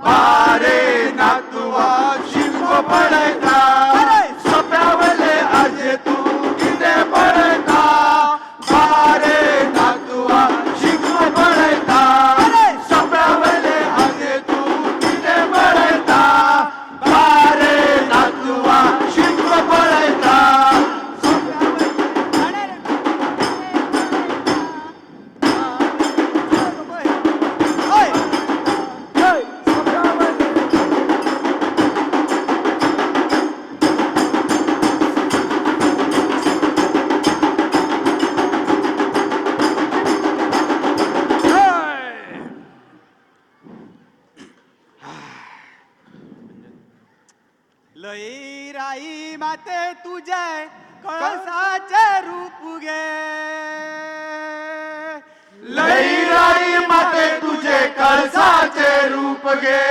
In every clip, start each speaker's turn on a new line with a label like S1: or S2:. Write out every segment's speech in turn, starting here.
S1: बारे नातुआ शिंगो पड़ता सप्यावले आज तू किते पड़ता बारे नातुआ शिंगो पड़ता सप्यावले आज तू किते पड़ता बारे नातुआ शिंगो पड़ता
S2: लई राई माते तुझे कळसाचे रूप गे
S1: लईराई माते तुझे कळसाचे रूप गे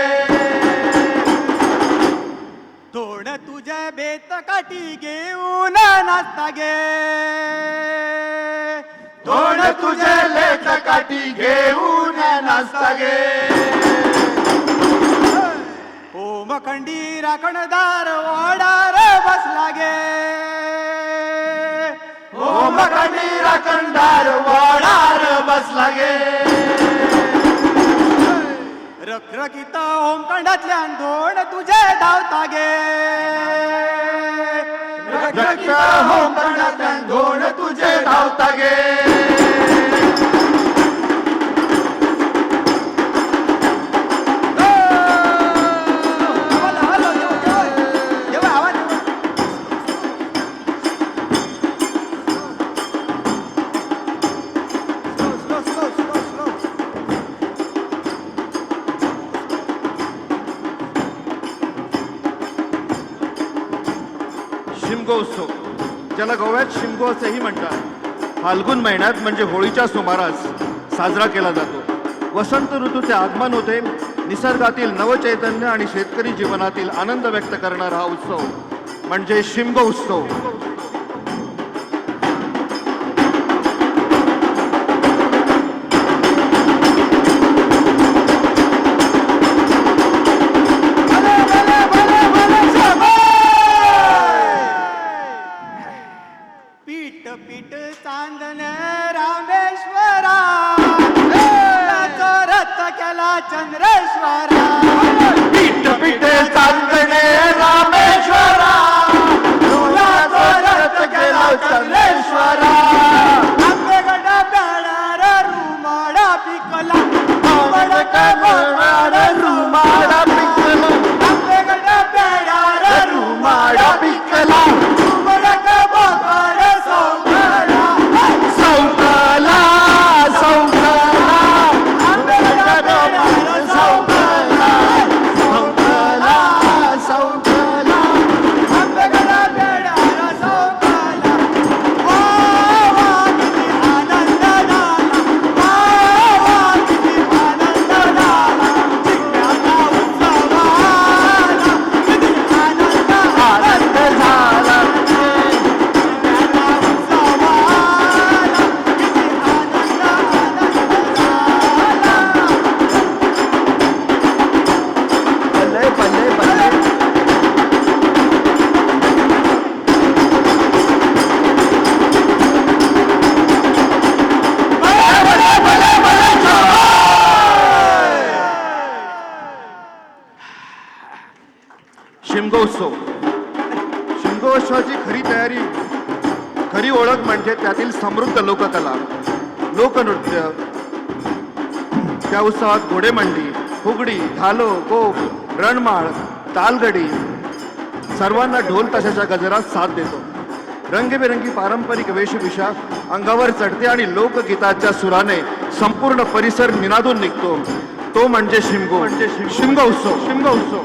S2: तोड तुझे बेत काठी घेऊन नाचता गे
S1: तोड तुझे लेत काठी घेऊन नाचता गे
S2: ओम खंडी राखणदार ओढार बसला गे
S1: ओम खंडी राखणदार वाडार बसला गे
S2: रखरखीत ओम खंडातल्यान दोन तुझे धावता गे
S1: रक्त होम करण्यात धोण तुझे धावता गे
S3: शिमगोत्सव ज्याला गोव्यात शिमगो असेही म्हणतात फाल्गुन महिन्यात म्हणजे होळीच्या सुमारास साजरा केला जातो. वसंत ऋतूचे आगमन होते. निसर्गातील नवचैतन्य आणि शेतकरी जीवनातील आनंद व्यक्त करणारा हा उत्सव म्हणजे शिमगो उत्सव.
S2: पीठ पीठ चांदन रामेश्वरा रथ केला चंद्रेश्वरा
S1: पीठ पीठ चांदणे रामेश्वरा तुला रथ केला चंद्रेश्वरा
S2: आंबेगड बेडार रुमाडा पिकला
S1: रुमाडा पिकला
S2: आंबेगड बेडार
S1: रुमाडा पिकला
S2: रुमाडक बगर सौकला
S1: सौकला सौकला
S2: आंबेगड बेडार
S1: सौकला सौकला सौकला
S2: आंबेगड बेडार सौकला वा वा किती आनंद झाला वा वा किती आनंद झाला चिकनाचा उत्सव आला किती आनंद
S1: आनंद झाला
S2: चिकनाचा उत्सव आला किती आनंद झाला
S1: बल्ले बल्ले बल्ले
S3: शिमगोत्सव शिमगोत्सवाची खरी तयारी खरी ओळख म्हणजे त्यातील समृद्ध लोककला लोकनृत्य. त्या उत्सवात घोडेमंडी फुगडी धालो गोप रणमाळ तालगडी सर्वांना ढोल ताशाच्या गजरात साथ देतो. रंगीबेरंगी पारंपरिक वेशभूषा अंगावर चढते आणि लोकगीताच्या सुराने संपूर्ण परिसर निनादून निघतो. तो म्हणजे शिमगो शिमगो उत्सव शिमगो उत्सव.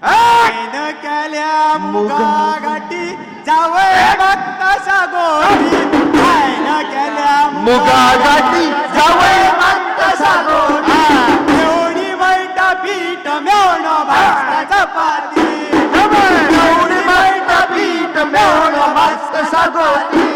S2: ऐन केल्या मुगा गाठी जावय भक्ताशा गोडी ऐन केल्या
S1: मुगा गाठी जावई मागता सागोडी
S2: एवढी वाईट पीठ मेवण चपाती
S1: एवढी बैठ पीठ मेवढं मस्त सगोती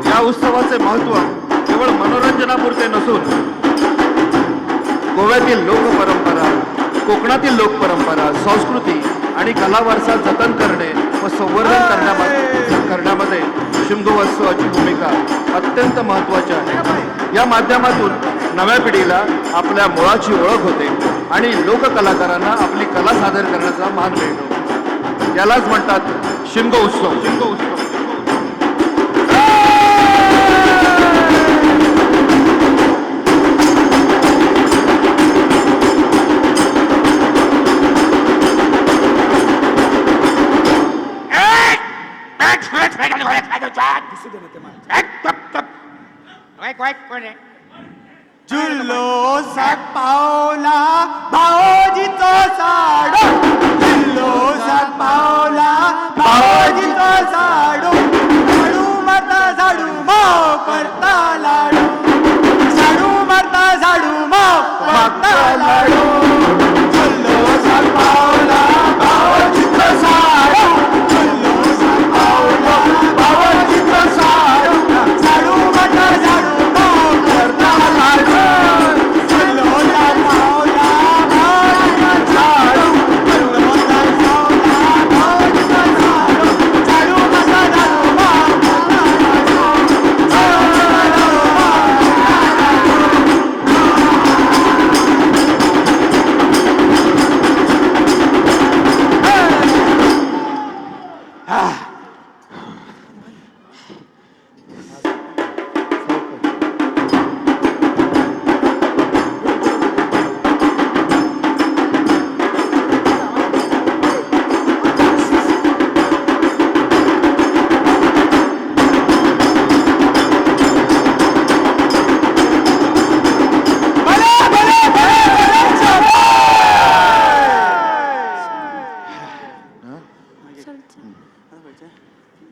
S3: या उत्सवाचे महत्व केवळ मनोरंजनापुरते नसून गोव्यातील लोकपरंपरा, कोकणातील लोकपरंपरा, संस्कृती आणि कला वारसा जतन करणे व संवर्धन करण्यामध्ये शिमगोत्सवाची भूमिका अत्यंत महत्त्वाची आहे. या माध्यमातून नव्या पिढीला आपल्या मुळाची ओळख होते आणि लोककलाकारांना आपली कला सादर करण्याचा मान मिळतो. यालाच म्हणतात शिमगो उत्सव.
S2: जुल्लोसात पावला भावोजीचो साडो जुल्लोसात पावला भावोजीचो साडो झाडू मारता झाडू माव करता लाडू झाडू मारता झाडू माव करता लाडू जुल्लोसात पावला भावोजीचो साडो जुल्लोसात पावला भावोजीचो साडो झाडू मारता झाडू माव करता लाडू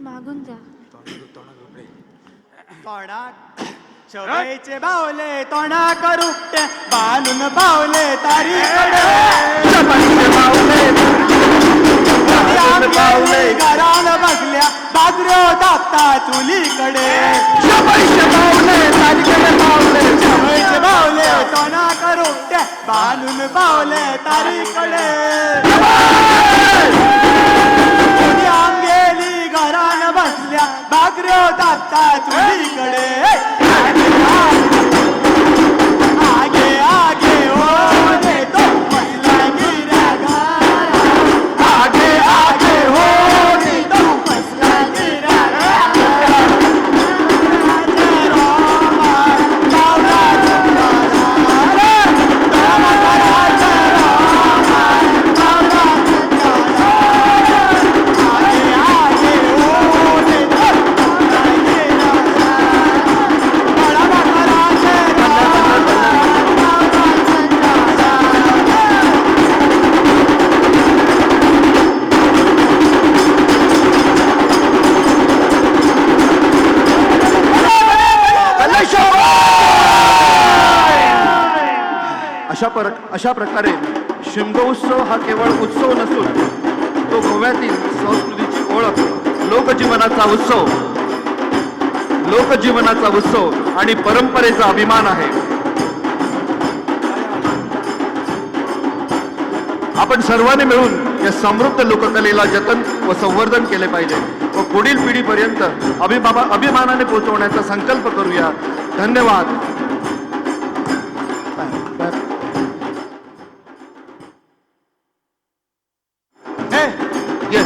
S4: मागून जा.
S2: शोभेचे बावले तोंडा करुटे बालून बावले तारी घरान बसल्या बाजऱ्यो दाता चुलीकडे शोभेचे बावले तोंडा करुटे बालून बावले तारीकडे गेली घरान बसल्या बाजऱ्यो दाता चुलीकडे आगे आगे हो रे तो बसला गिरा घरा आगे आगे हो रे तो बसला गिरा घरा रोमा बावला चंद्रा रोमा कराचा रोमा बावला चंद्रा आगे आगे हो रे तो बसला गिरा बड़ा कराचा
S3: अशा प्रकारे शिमगो उत्सव हा केवळ उत्सव नसून तो गोव्यातील संस्कृतीची ओळख, लोकजीवनाचा उत्सव आणि परंपरेचा अभिमान आहे. आपण सर्वांनी मिळून या समृद्ध लोककलेला जतन व संवर्धन केले पाहिजे व पुढील पिढीपर्यंत अभिमानाने पोहोचवण्याचा संकल्प करूया. धन्यवाद.
S2: हे
S3: ये